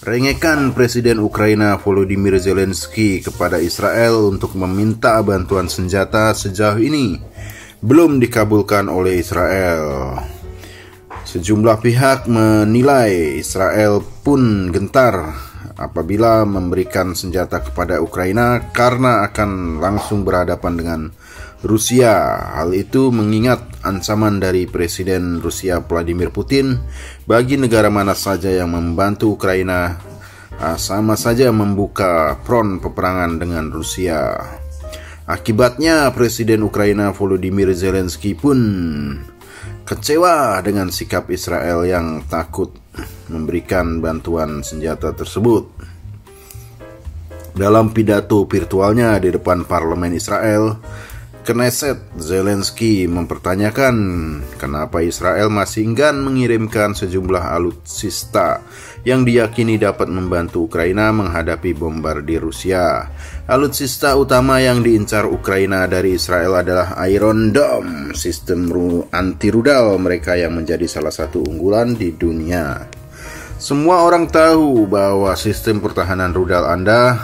Rengekan Presiden Ukraina Volodymyr Zelensky kepada Israel untuk meminta bantuan senjata sejauh ini belum dikabulkan oleh Israel. Sejumlah pihak menilai Israel pun gentar apabila memberikan senjata kepada Ukraina karena akan langsung berhadapan dengan Rusia. Hal itu mengingat ancaman dari Presiden Rusia Vladimir Putin bagi negara mana saja yang membantu Ukraina sama saja membuka front peperangan dengan Rusia. Akibatnya Presiden Ukraina Volodymyr Zelensky pun kecewa dengan sikap Israel yang takut memberikan bantuan senjata tersebut. Dalam pidato virtualnya di depan parlemen Israel, Knesset, Zelensky mempertanyakan kenapa Israel masih enggan mengirimkan sejumlah alutsista yang diyakini dapat membantu Ukraina menghadapi bombardir Rusia. Alutsista utama yang diincar Ukraina dari Israel adalah Iron Dome, sistem anti-rudal mereka yang menjadi salah satu unggulan di dunia. Semua orang tahu bahwa sistem pertahanan rudal Anda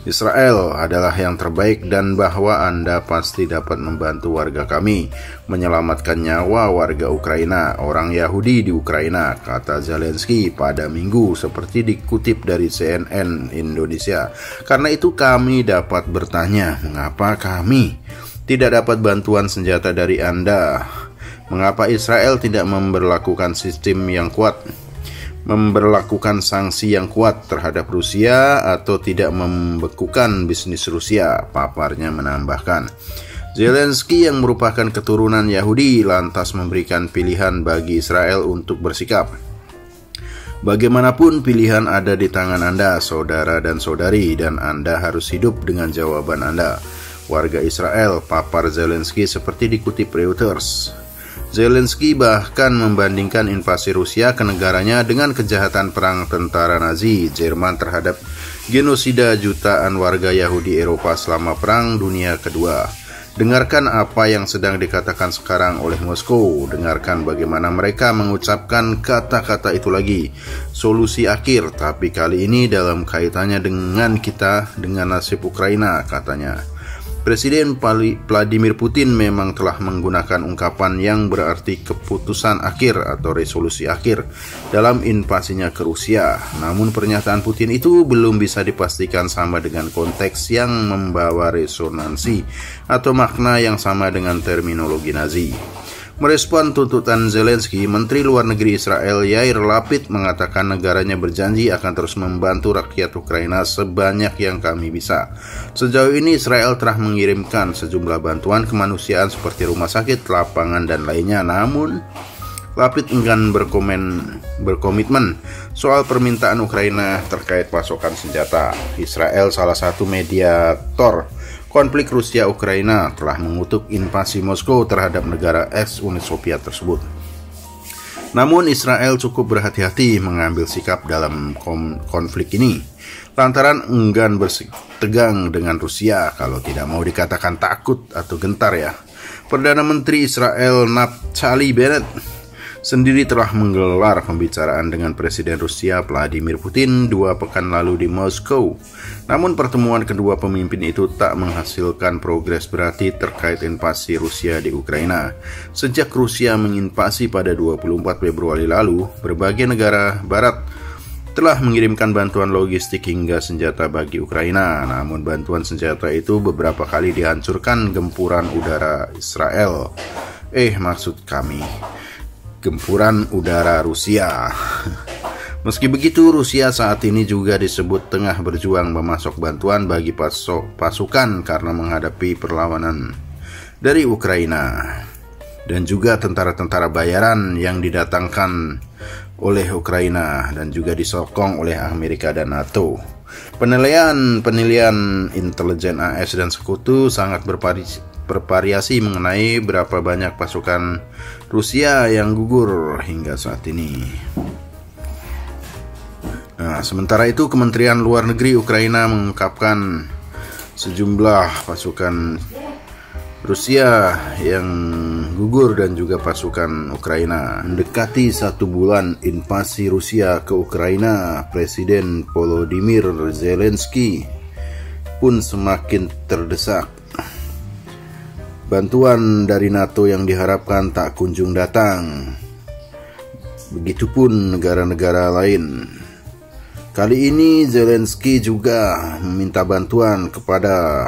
Israel adalah yang terbaik dan bahwa Anda pasti dapat membantu warga kami menyelamatkan nyawa warga Ukraina, orang Yahudi di Ukraina, kata Zelensky pada Minggu seperti dikutip dari CNN Indonesia. Karena itu kami dapat bertanya, mengapa kami tidak dapat bantuan senjata dari Anda? Mengapa Israel tidak memberlakukan sistem yang kuat? Memberlakukan sanksi yang kuat terhadap Rusia atau tidak membekukan bisnis Rusia, paparnya menambahkan. Zelensky yang merupakan keturunan Yahudi lantas memberikan pilihan bagi Israel untuk bersikap. Bagaimanapun pilihan ada di tangan Anda, saudara dan saudari, dan Anda harus hidup dengan jawaban Anda. Warga Israel, papar Zelensky seperti dikutip Reuters. Zelensky bahkan membandingkan invasi Rusia ke negaranya dengan kejahatan perang tentara Nazi Jerman terhadap genosida jutaan warga Yahudi Eropa selama Perang Dunia Kedua. Dengarkan apa yang sedang dikatakan sekarang oleh Moskow. Dengarkan bagaimana mereka mengucapkan kata-kata itu lagi. Solusi akhir, tapi kali ini dalam kaitannya dengan kita, dengan nasib Ukraina, katanya. Presiden Vladimir Putin memang telah menggunakan ungkapan yang berarti keputusan akhir atau resolusi akhir dalam invasinya ke Rusia. Namun pernyataan Putin itu belum bisa dipastikan sama dengan konteks yang membawa resonansi atau makna yang sama dengan terminologi Nazi. Merespon tuntutan Zelensky, Menteri Luar Negeri Israel Yair Lapid mengatakan negaranya berjanji akan terus membantu rakyat Ukraina sebanyak yang kami bisa. Sejauh ini Israel telah mengirimkan sejumlah bantuan kemanusiaan seperti rumah sakit, lapangan, dan lainnya. Namun Lapid enggan berkomitmen soal permintaan Ukraina terkait pasokan senjata. Israel, salah satu mediator konflik Rusia-Ukraina, telah mengutuk invasi Moskow terhadap negara ex-Uni Soviet tersebut. Namun Israel cukup berhati-hati mengambil sikap dalam konflik ini, lantaran enggan bertegang dengan Rusia, kalau tidak mau dikatakan takut atau gentar ya. Perdana Menteri Israel Naftali Bennett sendiri telah menggelar pembicaraan dengan Presiden Rusia Vladimir Putin 2 pekan lalu di Moskow. Namun pertemuan kedua pemimpin itu tak menghasilkan progres berarti terkait invasi Rusia di Ukraina. Sejak Rusia menginvasi pada 24 Februari lalu, berbagai negara barat telah mengirimkan bantuan logistik hingga senjata bagi Ukraina. Namun bantuan senjata itu beberapa kali dihancurkan gempuran udara Israel. Gempuran udara Rusia. Meski begitu, Rusia saat ini juga disebut tengah berjuang memasok bantuan bagi pasukan karena menghadapi perlawanan dari Ukraina dan juga tentara-tentara bayaran yang didatangkan oleh Ukraina dan juga disokong oleh Amerika dan NATO. Penilaian intelijen AS dan sekutu sangat bervariasi mengenai berapa banyak pasukan Rusia yang gugur hingga saat ini. Sementara itu, Kementerian Luar Negeri Ukraina mengungkapkan sejumlah pasukan Rusia yang gugur dan juga pasukan Ukraina. Mendekati 1 bulan invasi Rusia ke Ukraina, Presiden Volodymyr Zelensky pun semakin terdesak. Bantuan dari NATO yang diharapkan tak kunjung datang. Begitupun negara-negara lain. Kali ini Zelensky juga meminta bantuan kepada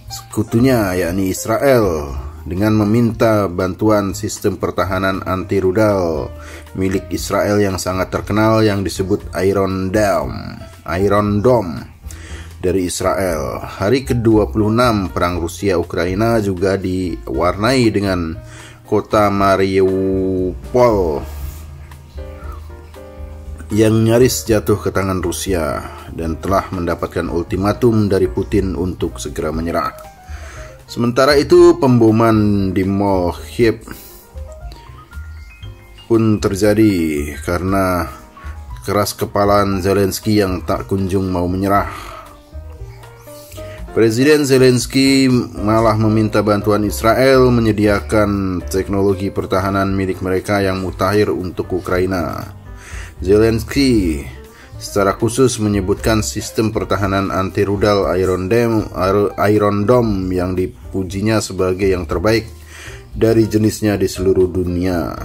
sekutunya yakni Israel dengan meminta bantuan sistem pertahanan anti rudal milik Israel yang sangat terkenal yang disebut Iron Dome dari Israel. Hari ke-26 perang Rusia-Ukraina juga diwarnai dengan kota Mariupol yang nyaris jatuh ke tangan Rusia dan telah mendapatkan ultimatum dari Putin untuk segera menyerah. Sementara itu, pemboman di Mall Kiev pun terjadi karena keras kepalaan Zelensky yang tak kunjung mau menyerah. Presiden Zelensky malah meminta bantuan Israel menyediakan teknologi pertahanan milik mereka yang mutakhir untuk Ukraina. Zelensky secara khusus menyebutkan sistem pertahanan anti rudal Iron Dome yang dipujinya sebagai yang terbaik dari jenisnya di seluruh dunia.